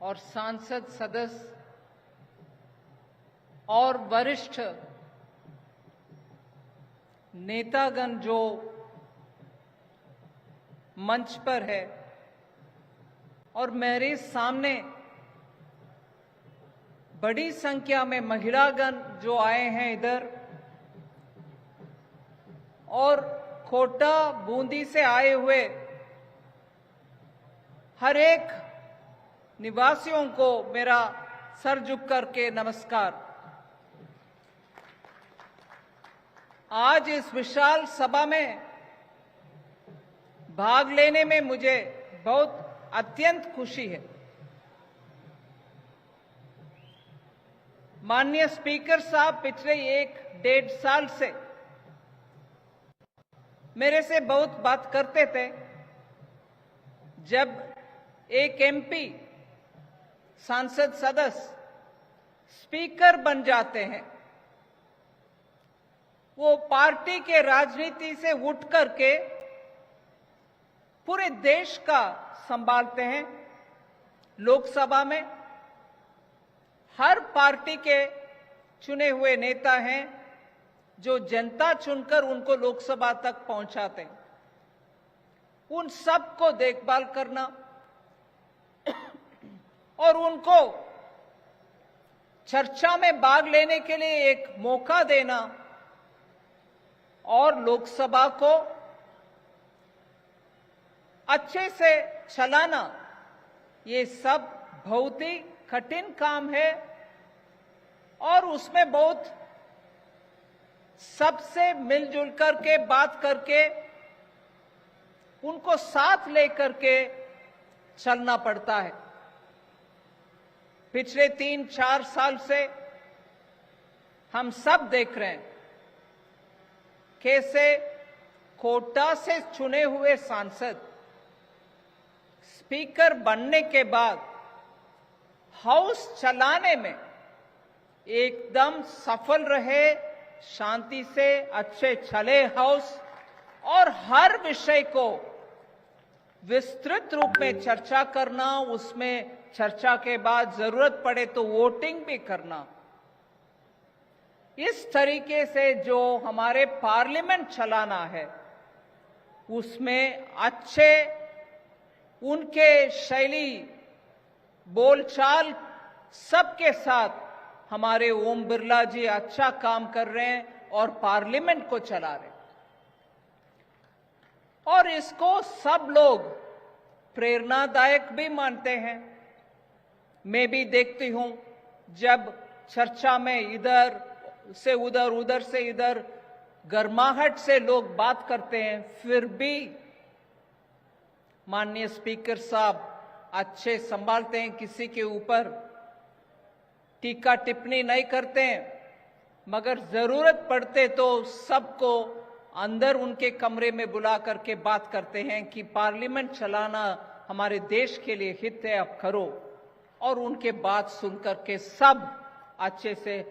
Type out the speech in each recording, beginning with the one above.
और सांसद सदस्य और वरिष्ठ नेतागण जो मंच पर है और मेरे सामने बड़ी संख्या में महिलागण जो आए हैं इधर, और कोटा बूंदी से आए हुए हर एक निवासियों को मेरा सर झुक करके नमस्कार। आज इस विशाल सभा में भाग लेने में मुझे बहुत अत्यंत खुशी है। माननीय स्पीकर साहब पिछले 1-1.5 साल से मेरे से बहुत बात करते थे। जब एक एमपी सांसद सदस्य स्पीकर बन जाते हैं, वो पार्टी के राजनीति से उठ करके पूरे देश का संभालते हैं। लोकसभा में हर पार्टी के चुने हुए नेता हैं जो जनता चुनकर उनको लोकसभा तक पहुंचाते हैं। उन सबको देखभाल करना और उनको चर्चा में भाग लेने के लिए एक मौका देना और लोकसभा को अच्छे से चलाना, ये सब बहुत ही कठिन काम है और उसमें बहुत सबसे मिलजुल करके बात करके उनको साथ लेकर के चलना पड़ता है। पिछले 3-4 साल से हम सब देख रहे हैं कैसे कोटा से चुने हुए सांसद स्पीकर बनने के बाद हाउस चलाने में एकदम सफल रहे, शांति से अच्छे चले हाउस, और हर विषय को विस्तृत रूप में चर्चा करना, उसमें चर्चा के बाद जरूरत पड़े तो वोटिंग भी करना। इस तरीके से जो हमारे पार्लियामेंट चलाना है उसमें अच्छे उनके शैली बोलचाल सबके साथ हमारे ओम बिरला जी अच्छा काम कर रहे हैं और पार्लियामेंट को चला रहे हैं, और इसको सब लोग प्रेरणादायक भी मानते हैं। मैं भी देखती हूं जब चर्चा में इधर से उधर, उधर से इधर गर्माहट से लोग बात करते हैं, फिर भी माननीय स्पीकर साहब अच्छे संभालते हैं, किसी के ऊपर टीका टिप्पणी नहीं करते हैं, मगर जरूरत पड़ते तो सबको अंदर उनके कमरे में बुला करके बात करते हैं कि पार्लियामेंट चलाना हमारे देश के लिए हित है, अब करो, और उनके बात सुनकर के सब अच्छे से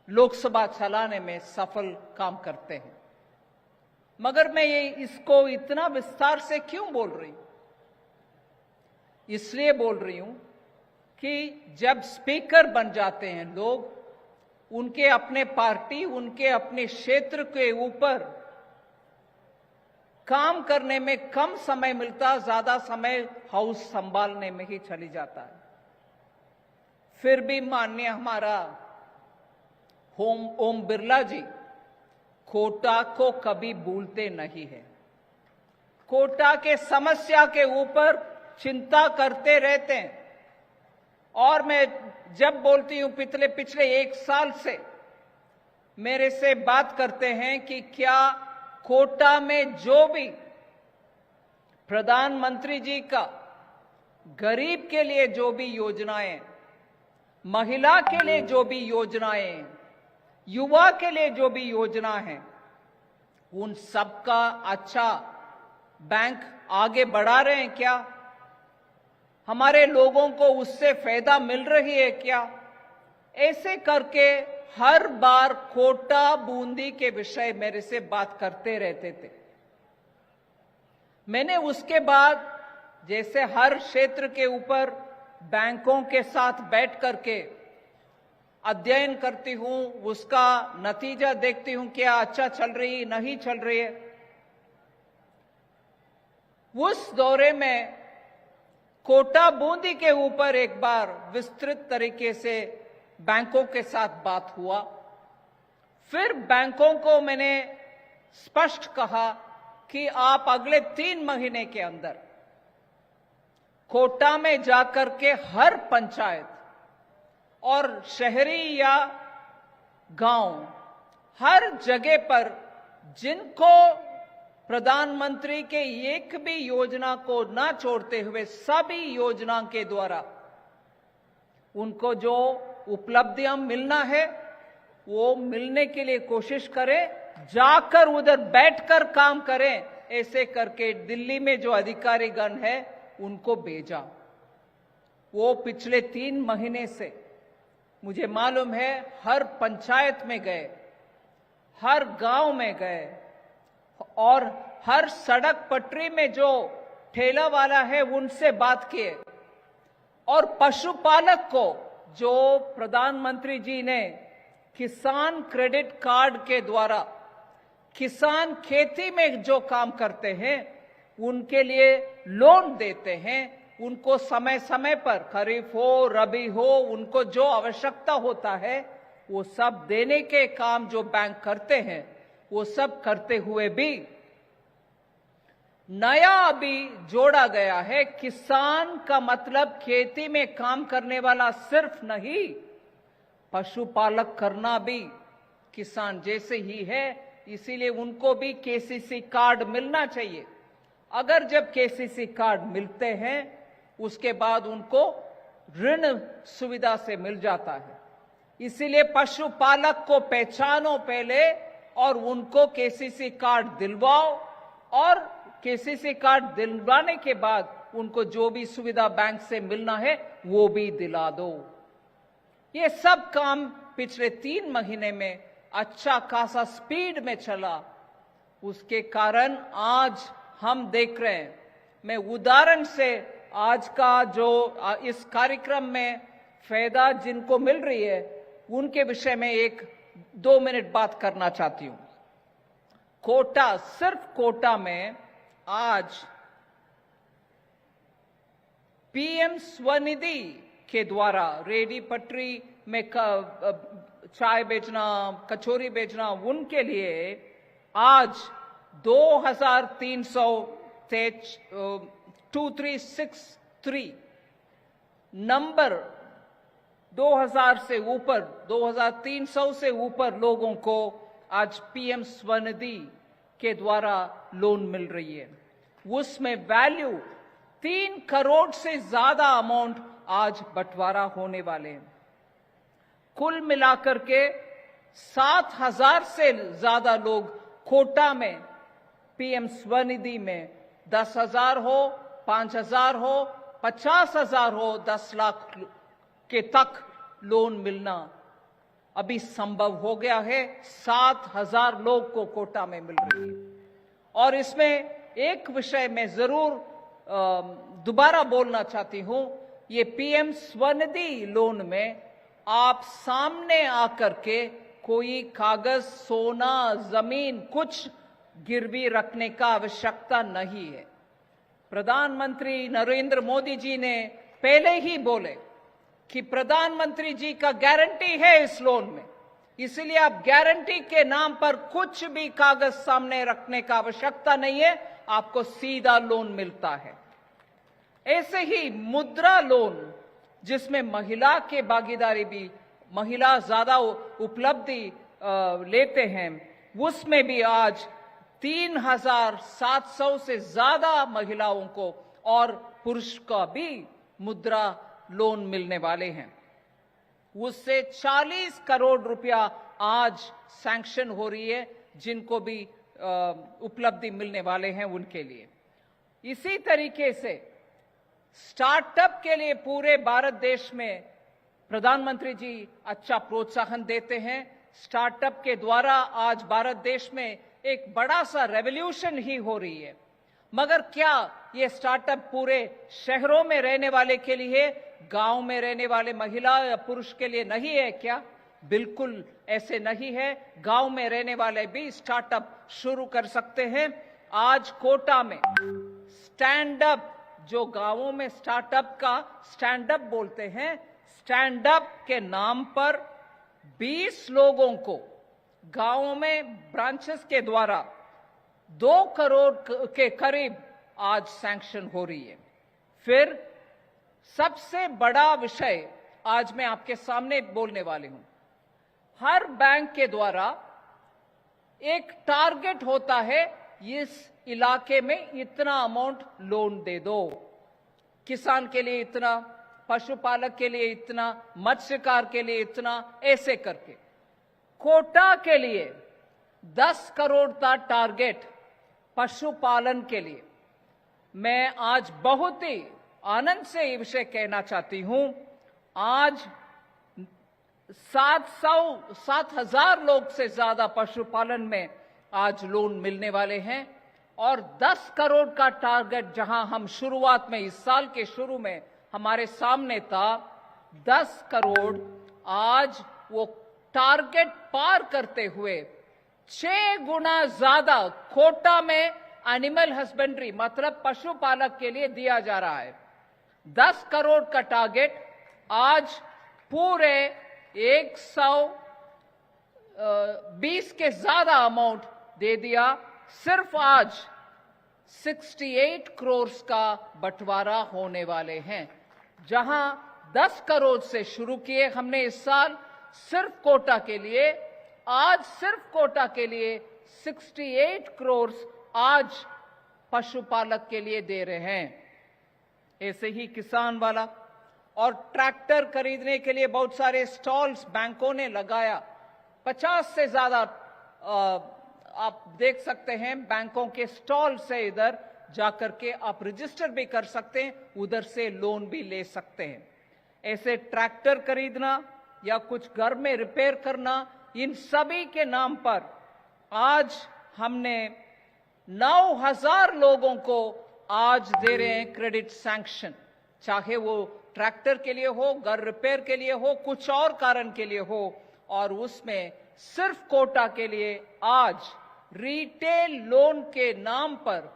लोकसभा चलाने में सफल काम करते हैं। मगर मैं ये इसको इतना विस्तार से क्यों बोल रही हूं? इसलिए बोल रही हूं कि जब स्पीकर बन जाते हैं लोग, उनके अपने पार्टी, उनके अपने क्षेत्र के ऊपर काम करने में कम समय मिलता, ज्यादा समय हाउस संभालने में ही चली जाता है। फिर भी माननीय हमारा ओम बिरला जी कोटा को कभी भूलते नहीं है। कोटा के समस्या के ऊपर चिंता करते रहते हैं, और मैं जब बोलती हूं पिछले 1 साल से मेरे से बात करते हैं कि क्या कोटा में जो भी प्रधानमंत्री जी का गरीब के लिए जो भी योजनाएं, महिला के लिए जो भी योजनाएं, युवा के लिए जो भी योजना है, उन सबका अच्छा बैंक आगे बढ़ा रहे हैं क्या? हमारे लोगों को उससे फायदा मिल रही है क्या? ऐसे करके हर बार कोटा बूंदी के विषय मेरे से बात करते रहते थे। मैंने उसके बाद जैसे हर क्षेत्र के ऊपर बैंकों के साथ बैठ करके अध्ययन करती हूं, उसका नतीजा देखती हूं, क्या अच्छा चल रही नहीं चल रही है। उस दौरे में कोटा बूंदी के ऊपर एक बार विस्तृत तरीके से बैंकों के साथ बात हुआ। फिर बैंकों को मैंने स्पष्ट कहा कि आप अगले 3 महीने के अंदर कोटा में जाकर के हर पंचायत और शहरी या गांव, हर जगह पर जिनको प्रधानमंत्री के एक भी योजना को ना छोड़ते हुए सभी योजना के द्वारा उनको जो उपलब्धियां मिलना है वो मिलने के लिए कोशिश करें, जाकर उधर बैठकर काम करें। ऐसे करके दिल्ली में जो अधिकारीगण है उनको भेजा। वो पिछले 3 महीने से मुझे मालूम है हर पंचायत में गए, हर गांव में गए और हर सड़क पटरी में जो ठेला वाला है उनसे बात किए और पशुपालक को जो प्रधानमंत्री जी ने किसान क्रेडिट कार्ड के द्वारा किसान खेती में जो काम करते हैं उनके लिए लोन देते हैं, उनको समय समय पर खरीफ हो रबी हो उनको जो आवश्यकता होता है वो सब देने के काम जो बैंक करते हैं वो सब करते हुए भी नया अभी जोड़ा गया है। किसान का मतलब खेती में काम करने वाला सिर्फ नहीं, पशुपालक करना भी किसान जैसे ही है, इसीलिए उनको भी केसीसी कार्ड मिलना चाहिए। अगर जब केसीसी कार्ड मिलते हैं उसके बाद उनको ऋण सुविधा से मिल जाता है। इसीलिए पशुपालक को पहचानो पहले और उनको केसीसी कार्ड दिलवाओ और केसीसी कार्ड दिलवाने के बाद उनको जो भी सुविधा बैंक से मिलना है वो भी दिला दो। ये सब काम पिछले 3 महीने में अच्छा खासा स्पीड में चला, उसके कारण आज हम देख रहे हैं। मैं उदाहरण से आज का जो इस कार्यक्रम में फायदा जिनको मिल रही है उनके विषय में 1-2 मिनट बात करना चाहती हूं। कोटा, सिर्फ कोटा में आज पीएम स्वनिधि के द्वारा रेडी पटरी में चाय बेचना, कचौरी बेचना, उनके लिए आज 2363 नंबर 2000 से ऊपर 2300 से ऊपर लोगों को आज पीएम स्वनिधि के द्वारा लोन मिल रही है। उसमें वैल्यू 3 करोड़ से ज्यादा अमाउंट आज बंटवारा होने वाले हैं। कुल मिलाकर के 7000 से ज्यादा लोग कोटा में पीएम स्वनिधि में 10,000 हो, 5,000 हो, 50,000 हो, 10 लाख के तक लोन मिलना अभी संभव हो गया है। 7,000 लोग को कोटा में मिल रही है। और इसमें एक विषय मैं जरूर दोबारा बोलना चाहती हूं, ये पीएम स्वनिधि लोन में आप सामने आकर के कोई कागज, सोना, जमीन कुछ गिरवी रखने का आवश्यकता नहीं है। प्रधानमंत्री नरेंद्र मोदी जी ने पहले ही बोले कि प्रधानमंत्री जी का गारंटी है इस लोन में, इसलिए आप गारंटी के नाम पर कुछ भी कागज सामने रखने का आवश्यकता नहीं है, आपको सीधा लोन मिलता है। ऐसे ही मुद्रा लोन जिसमें महिला के भागीदारी भी, महिला ज्यादा उपलब्धि लेते हैं, उसमें भी आज 3700 से ज्यादा महिलाओं को और पुरुष का भी मुद्रा लोन मिलने वाले हैं। उससे 40 करोड़ रुपया आज सैंक्शन हो रही है जिनको भी उपलब्धि मिलने वाले हैं उनके लिए। इसी तरीके से स्टार्टअप के लिए पूरे भारत देश में प्रधानमंत्री जी अच्छा प्रोत्साहन देते हैं। स्टार्टअप के द्वारा आज भारत देश में एक बड़ा सा रेवोल्यूशन ही हो रही है। मगर क्या ये स्टार्टअप पूरे शहरों में रहने वाले के लिए, गांव में रहने वाले महिला या पुरुष के लिए नहीं है क्या? बिल्कुल ऐसे नहीं है। गांव में रहने वाले भी स्टार्टअप शुरू कर सकते हैं। आज कोटा में स्टैंड अप, जो गांवों में स्टार्टअप का स्टैंड अप बोलते हैं, स्टैंड अप के नाम पर 20 लोगों को गांवों में ब्रांचेस के द्वारा 2 करोड़ के करीब आज सैंक्शन हो रही है। फिर सबसे बड़ा विषय आज मैं आपके सामने बोलने वाली हूं। हर बैंक के द्वारा एक टारगेट होता है, इस इलाके में इतना अमाउंट लोन दे दो, किसान के लिए इतना, पशुपालक के लिए इतना, मत्स्यकार के लिए इतना, ऐसे करके। कोटा के लिए 10 करोड़ था टारगेट पशुपालन के लिए। मैं आज बहुत ही आनंद से ये विषय कहना चाहती हूं, आज 7,000 लोग से ज्यादा पशुपालन में आज लोन मिलने वाले हैं। और 10 करोड़ का टारगेट जहां हम शुरुआत में, इस साल के शुरू में हमारे सामने था 10 करोड़, आज वो टारगेट पार करते हुए 6 गुना ज्यादा कोटा में एनिमल हस्बेंड्री मतलब पशुपालक के लिए दिया जा रहा है। 10 करोड़ का टारगेट आज पूरे 120 के ज्यादा अमाउंट दे दिया। सिर्फ आज 68 करोड़ का बंटवारा होने वाले हैं। जहां 10 करोड़ से शुरू किए हमने इस साल सिर्फ कोटा के लिए, आज सिर्फ कोटा के लिए 68 करोड़ आज पशुपालक के लिए दे रहे हैं। ऐसे ही किसान वाला और ट्रैक्टर खरीदने के लिए बहुत सारे स्टॉल्स बैंकों ने लगाया। 50 से ज्यादा आप देख सकते हैं बैंकों के स्टॉल से इधर जाकर के आप रजिस्टर भी कर सकते हैं, उधर से लोन भी ले सकते हैं। ऐसे ट्रैक्टर खरीदना या कुछ घर में रिपेयर करना, इन सभी के नाम पर आज हमने 9,000 लोगों को आज दे रहे हैं क्रेडिट सैंक्शन, चाहे वो ट्रैक्टर के लिए हो, घर रिपेयर के लिए हो, कुछ और कारण के लिए हो। और उसमें सिर्फ कोटा के लिए आज रिटेल लोन के नाम पर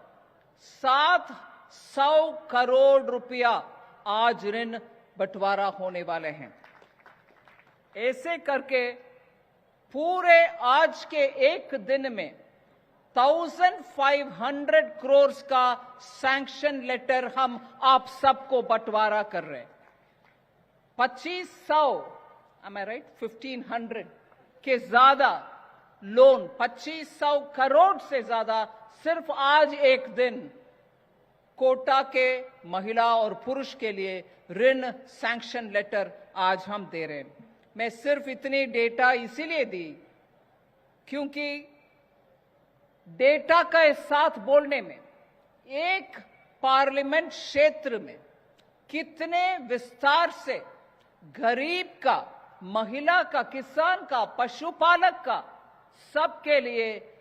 700 करोड़ रुपया आज ऋण बंटवारा होने वाले हैं। ऐसे करके पूरे आज के एक दिन में 1500 करोड़ का सैंक्शन लेटर हम आप सबको बंटवारा कर रहे हैं। 2500 am I right 1500 के ज्यादा लोन, 2500 करोड़ से ज्यादा सिर्फ आज एक दिन कोटा के महिला और पुरुष के लिए ऋण सैंक्शन लेटर आज हम दे रहे हैं। मैं सिर्फ इतनी डेटा इसीलिए दी क्योंकि डेटा का साथ बोलने में एक पार्लियामेंट क्षेत्र में कितने विस्तार से गरीब का, महिला का, किसान का, पशुपालक का, सबके लिए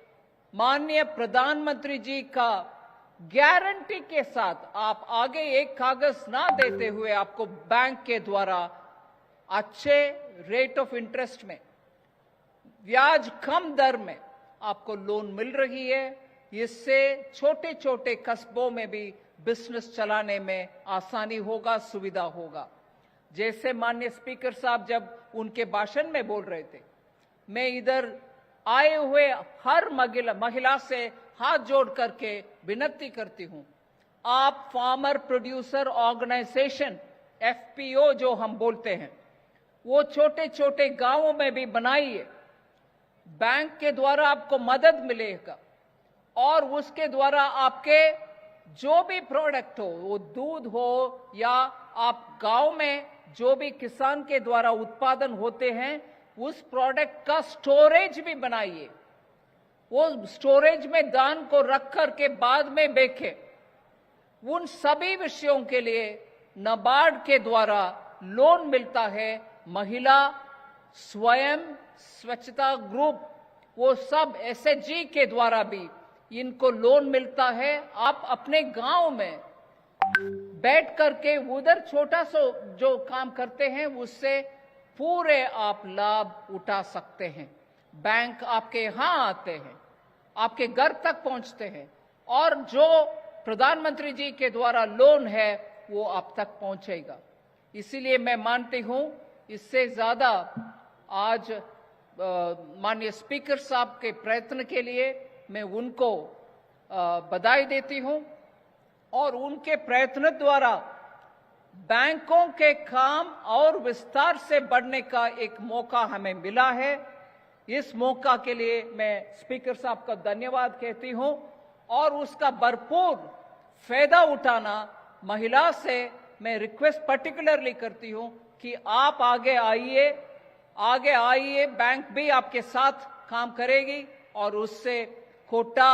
माननीय प्रधानमंत्री जी का गारंटी के साथ आप आगे एक कागज ना देते हुए आपको बैंक के द्वारा अच्छे रेट ऑफ इंटरेस्ट में, ब्याज कम दर में आपको लोन मिल रही है। इससे छोटे छोटे कस्बों में भी बिजनेस चलाने में आसानी होगा, सुविधा होगा। जैसे माननीय स्पीकर साहब जब उनके भाषण में बोल रहे थे, मैं इधर आए हुए हर महिला से हाथ जोड़ करके विनती करती हूं, आप फार्मर प्रोड्यूसर ऑर्गेनाइजेशन FPO जो हम बोलते हैं, वो छोटे छोटे गांवों में भी बनाइए। बैंक के द्वारा आपको मदद मिलेगा और उसके द्वारा आपके जो भी प्रोडक्ट हो, वो दूध हो या आप गांव में जो भी किसान के द्वारा उत्पादन होते हैं, उस प्रोडक्ट का स्टोरेज भी बनाइए। वो स्टोरेज में दान को रख करके बाद में बेचे। उन सभी विषयों के लिए नाबार्ड के द्वारा लोन मिलता है। महिला स्वयं स्वच्छता ग्रुप, वो सब SHG के द्वारा भी इनको लोन मिलता है। आप अपने गांव में बैठ करके उधर छोटा सा जो काम करते हैं उससे पूरे आप लाभ उठा सकते हैं। बैंक आपके यहां आते हैं, आपके घर तक पहुंचते हैं, और जो प्रधानमंत्री जी के द्वारा लोन है वो आप तक पहुंचेगा। इसीलिए मैं मानती हूं इससे ज्यादा आज माननीय स्पीकर साहब के प्रयत्न के लिए मैं उनको बधाई देती हूं, और उनके प्रयत्न द्वारा बैंकों के काम और विस्तार से बढ़ने का एक मौका हमें मिला है। इस मौका के लिए मैं स्पीकर साहब का धन्यवाद कहती हूं, और उसका भरपूर फायदा उठाना महिला से मैं रिक्वेस्ट पर्टिकुलरली करती हूं कि आप आगे आइए, बैंक भी आपके साथ काम करेगी, और उससे कोटा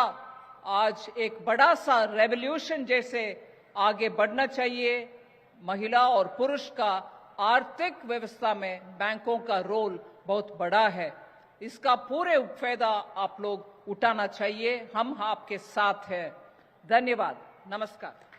आज एक बड़ा सा रेवोल्यूशन जैसे आगे बढ़ना चाहिए। महिला और पुरुष का आर्थिक व्यवस्था में बैंकों का रोल बहुत बड़ा है। इसका पूरे फायदा आप लोग उठाना चाहिए। हम आपके साथ हैं। धन्यवाद। नमस्कार।